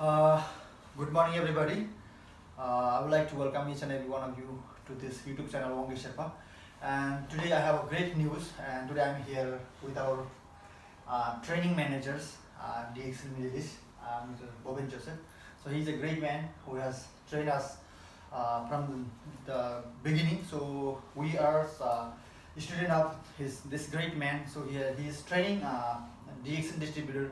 Uh, Good morning, everybody. I would like to welcome each and every one of you to this YouTube channel, Wongi Sherpa. And today I have a great news. And today I'm here with our training managers, DXL Middle East, Mr. Bobin Joseph. So he's a great man who has trained us from the beginning. So we are a student of this great man. So he is training DXL distributor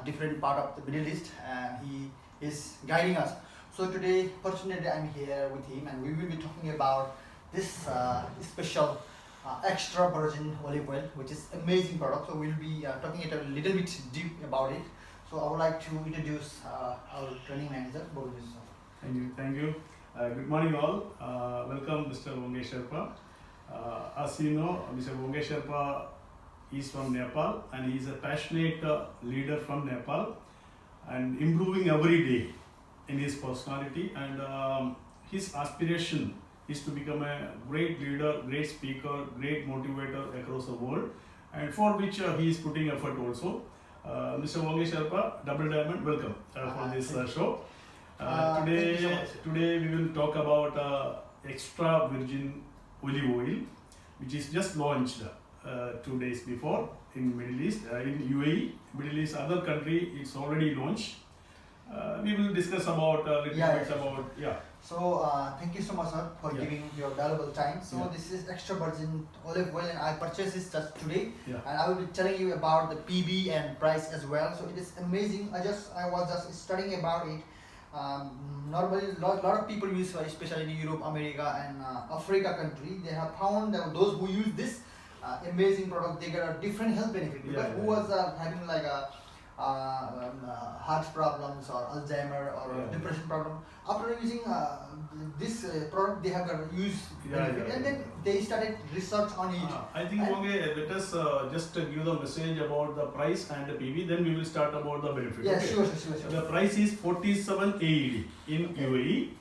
different part of the Middle East, and he is guiding us. So today, fortunately, I'm here with him, and we will be talking about this special extra virgin olive oil, which is amazing product. So we'll be talking it a little bit deep about it. So I would like to introduce our training manager, Bobin Joseph. Thank you. Good morning all. Welcome Mr. Wongi Sherpa. As you know, Mr. Wongi Sherpa is from Nepal and he is a passionate leader from Nepal and improving every day in his personality, and his aspiration is to become a great leader, great speaker, great motivator across the world, and for which he is putting effort also. Mr. Wongi Sherpa, Double Diamond, welcome for this show. Today we will talk about extra virgin olive oil, which is just launched 2 days before in Middle East, in UAE, Middle East, other country, it's already launched. We will discuss about So thank you so much, sir, for giving your valuable time. So this is extra virgin olive oil, and I purchased this just today, and I will be telling you about the PB and price as well. So it is amazing. I was just studying about it. Normally, lot of people use, especially in Europe, America, and Africa country. They have found that those who use this amazing product, they get a different health benefit. Because who was having like a heart problems or Alzheimer or depression problem, after using this product, they have got use benefit, and then they started research on it. I think let us just give the message about the price and the PV, then we will start about the benefit. Yeah, sure. The price is 47 AED in UAE,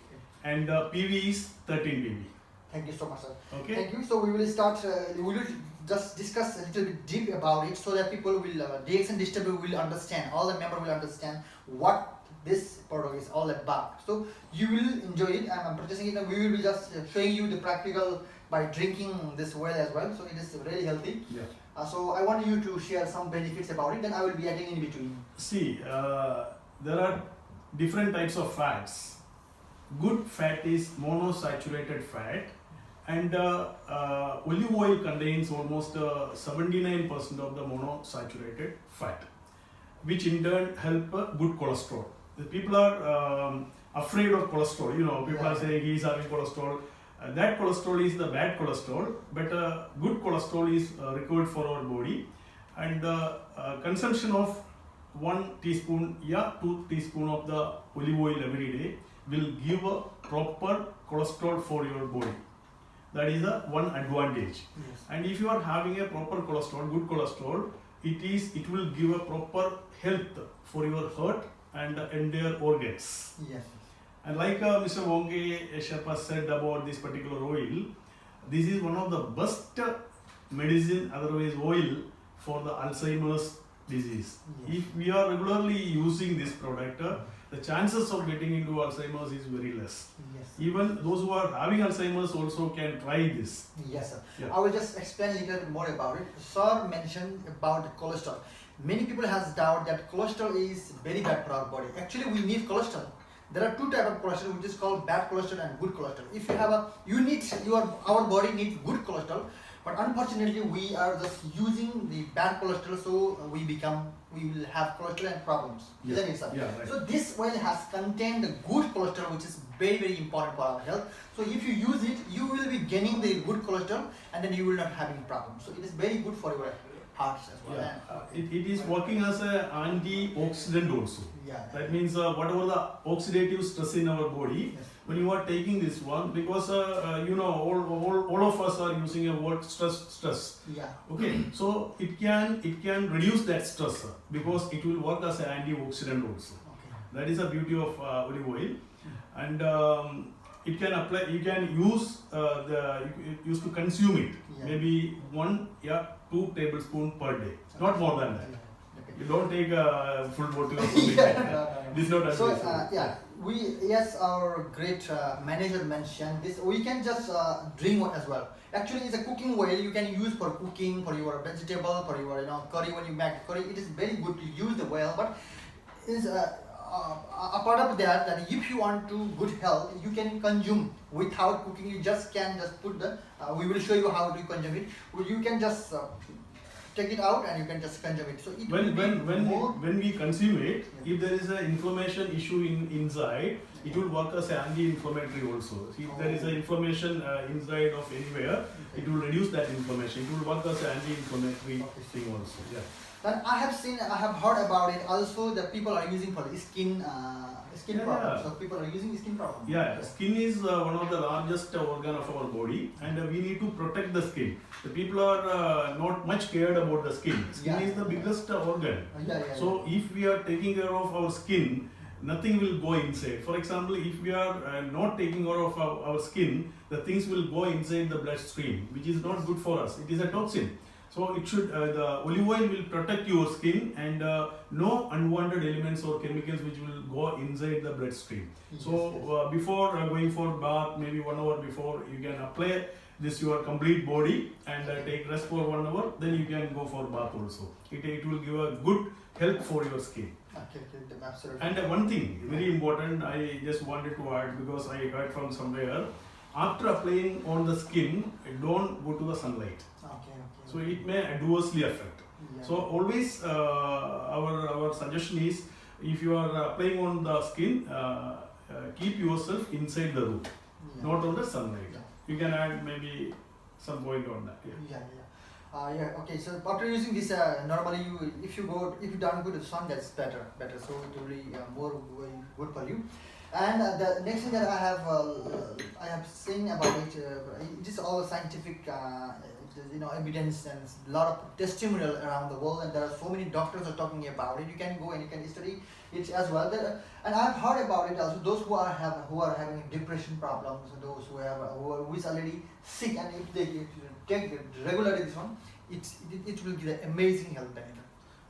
and the PV is 13 PV. Thank you so much, sir. Okay. Thank you. So we will start. We will just discuss a little bit deep about it, so that people will DXN distributor will understand. All the member will understand what this product is all about. So you will enjoy it, and I'm purchasing it, and we will be just showing you the practical by drinking this oil as well. So it is really healthy. Yeah. So I want you to share some benefits about it. Then I will be adding in between. See, there are different types of fats. Good fat is monosaturated fat, and olive oil contains almost 79% of the monosaturated fat, which in turn help good cholesterol. The people are afraid of cholesterol. People are saying he is having cholesterol. That cholesterol is the bad cholesterol, but good cholesterol is required for our body, and consumption of 1 teaspoon, 2 teaspoon of the olive oil every day will give a proper cholesterol for your body. That is the one advantage. Yes. And if you are having a proper cholesterol, good cholesterol, it will give a proper health for your heart and entire organs. Yes. And like Mr. Wongi Sherpa said about this particular oil, this is one of the best medicine, otherwise oil, for the Alzheimer's disease. Yes. If we are regularly using this product, the chances of getting into Alzheimer's is very less. Yes. Even those who are having Alzheimer's also can try this. Yes, sir. Yeah. I will just explain a little bit more about it. Sir mentioned about the cholesterol. Many people has doubt that cholesterol is very bad for our body. Actually, we need cholesterol. There are two types of cholesterol, which is called bad cholesterol and good cholesterol. If you have our body needs good cholesterol, but unfortunately we are just using the bad cholesterol, so we will have cholesterol and problems. Yeah. Isn't it, sir? Yeah, right. So this oil has contained the good cholesterol, which is very important for our health. So if you use it, you will be gaining the good cholesterol, and then you will not having problems. So it is very good for your heart as well. Yeah. It is working as an antioxidant also. Yeah. That means whatever the oxidative stress in our body, Yes. when you are taking this one, because all of us are using a word stress. Yeah. Okay, so it can reduce that stress because it will work as an antioxidant also. Okay. That is the beauty of olive oil, and it can apply. You can use used to consume it. Yeah. Maybe 2 tablespoons per day, not more than that. Okay. You don't take a full bottle or something Yeah, like that. no. It is not So advisable. yes, our great manager mentioned this. We can just drink one as well. Actually, it's a cooking oil you can use for cooking, for your vegetable, for your curry. When you make curry, it is very good to use the oil. But is a part of that if you want to good health, you can consume without cooking. You just can just put the. We will show you how to consume it. You can just take it out and you can just consume it. So it will be more. When we consume it, if there is an inflammation issue inside, it will work as an anti-inflammatory also. If there is an inflammation inside of anywhere, it will reduce that inflammation. It will work as an anti-inflammatory thing also. Yeah. Then I have heard about it also that people are using for the skin problems. So people are using skin problems. Yeah, skin is one of the largest organ of our body, and we need to protect the skin. The people are not much cared about the skin. Skin is the biggest organ. So if we are taking care of our skin, nothing will go inside. For example, if we are not taking care of our skin, the things will go inside the bloodstream, which is not good for us. It is a toxin. So it should the olive oil will protect your skin, and no unwanted elements or chemicals which will go inside the bloodstream. So before going for bath, maybe 1 hour before, you can apply this your complete body and take rest for 1 hour. Then you can go for bath also. It will give a good help for your skin. Okay, absolutely. And one thing very important, I just wanted to add, because I heard from somewhere, after applying on the skin, don't go to the sunlight. So it may adversely affect. So always our suggestion is, if you are applying on the skin, keep yourself inside the room, not on the sunlight. You can add maybe some point on that. Okay, so after using this, normally if you don't go to the sun, that's better. So it will be more good for you. And the next thing that I have seen about it, it is all scientific, evidence and a lot of testimonial around the world, and there are so many doctors are talking about it. You can go and you can study it as well. And I've heard about it also. Those who are having depression problems, those who is already sick, and if they take regularly this one, it will give an amazing health benefit.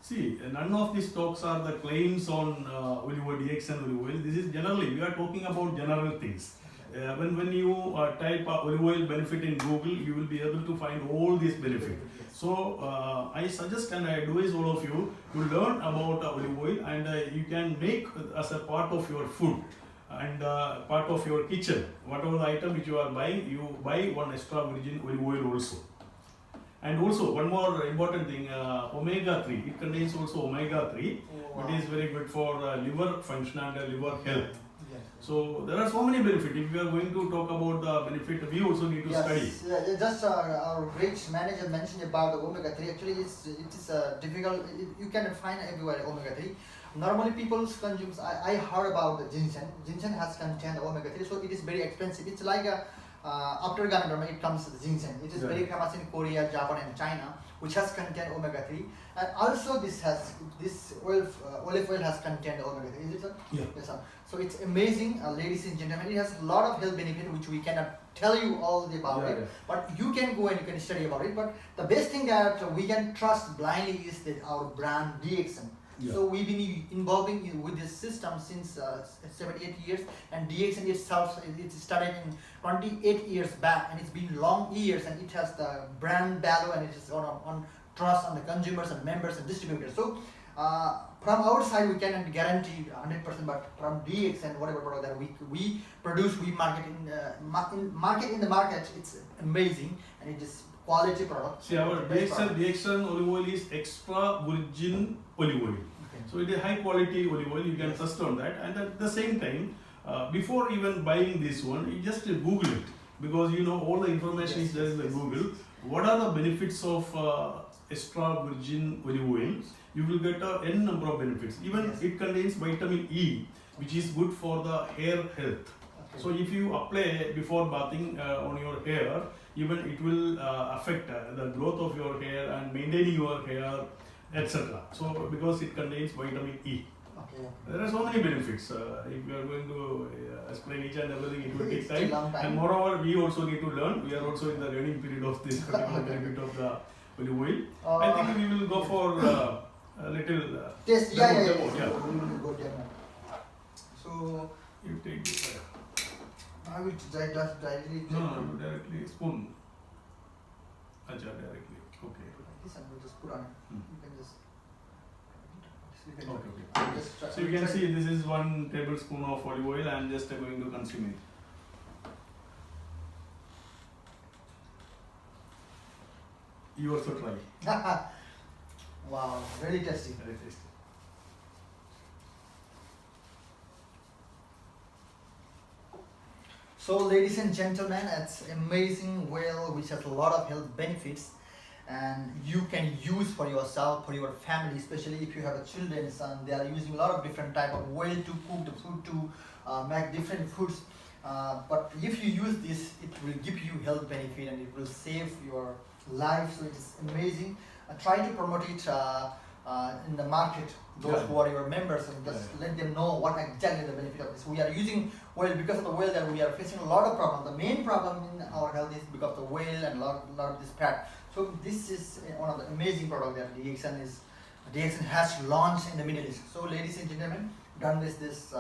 See, none of these talks are the claims on olive oil, DXN olive oil. This is generally, we are talking about general things. When you type olive oil benefit in Google, you will be able to find all these benefits. So I suggest and I advise all of you to learn about olive oil, and you can make as a part of your food and part of your kitchen. Whatever the item which you are buying, you buy one extra virgin olive oil also. And also one more important thing, omega-3. It contains also omega-3, which is very good for liver function and liver health. So there are so many benefits. If we are going to talk about the benefit, we also need to study. Just our great manager mentioned about the omega-3. Actually, it is difficult. You can find everywhere omega-3. Normally, people consume. I heard about the ginseng. Ginseng has contained omega-3, so it is very expensive. It's like after Ganoderma, it comes to the ginseng. It is very famous in Korea, Japan, and China, which has contained omega-3. And also, this olive oil has contained omega-3. Is it, sir? Yeah. Yes, sir. So it's amazing, ladies and gentlemen. It has a lot of health benefit which we cannot tell you all about it. But you can go and you can study about it. But the best thing that we can trust blindly is that our brand DXN. So we've been involving with this system since 7-8 years, and DXN itself, it started in 28 years back, and it's been long years, and it has the brand value, and it is on trust on the consumers and members and distributors. So from our side, we cannot guarantee 100%, but from DXN, whatever product that we produce, we market in the market, it's amazing, and it is quality product. See, our DXN olive oil is extra virgin olive oil. So it is high quality olive oil, you can trust on that. And at the same time, before even buying this one, you just Google it, because all the information is there in the Google. What are the benefits of extra virgin olive oil? You will get n number of benefits. Even it contains vitamin E, which is good for the hair health. So if you apply before bathing on your hair, even it will affect the growth of your hair and maintaining your hair, etc. So because it contains vitamin E. There are so many benefits. If we are going to explain each and everything, it will take time. And moreover, we also need to learn. We are also in the learning period of this particular benefit of the olive oil. I think we will go for a little taste. demo. I will just directly No, directly spoon. Acha, directly. Okay. this and we'll just put on it. Hmm. You can just. Okay. I'll just try, So you can see this is 1 tablespoon of olive oil. I am just going to consume it. You also try. Wow, very tasty. Very tasty. So, ladies and gentlemen, it's amazing oil which has a lot of health benefits, and you can use for yourself, for your family, especially if you have a children and they are using a lot of different type of oil to cook the food, to make different foods. But if you use this, it will give you health benefit and it will save your life. So it is amazing. Try to promote it in the market, those Yeah. who are your members, and just let them know what exactly the benefit of this. We are using oil because of the oil that we are facing a lot of problems. The main problem in our health is because of the oil and a lot of this fat. So this is one of the amazing products that DXN has launched in the Middle East. So ladies and gentlemen, don't miss this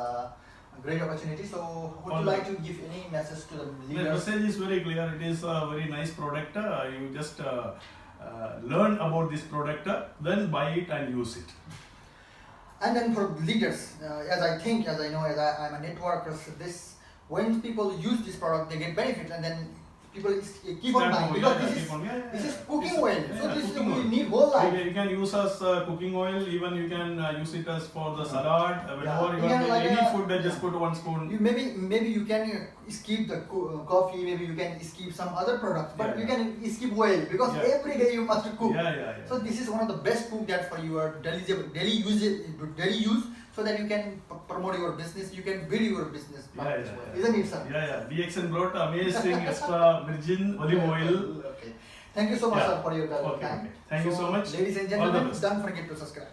great opportunity. So would you like to give any message to the The leaders? message is very clear. It is a very nice product. You just learn about this product, then buy it and use it. And then for leaders, as I know, as I'm a networker, so this when people use this product, they get benefit, and then people keep on buying because this is cooking oil. So this is cooking we oil. need whole life. You can use as cooking oil. Even you can use it as for the salad. Whenever you Yeah, have like any a- food, just put 1 spoon. You maybe you can skip the coffee, maybe you can skip some other products, but Yeah, you can skip oil because Yeah. every day you must cook. Yeah. So this is one of the best cook that for your daily use, so that you can promote your business, you can build your business. Yeah. Isn't it, sir? Yeah. DXN brought amazing extra virgin olive oil. Okay. Thank you so much, Yeah. sir, for your time. Okay. Thank you so much. Ladies and All the gentlemen, best. don't forget to subscribe.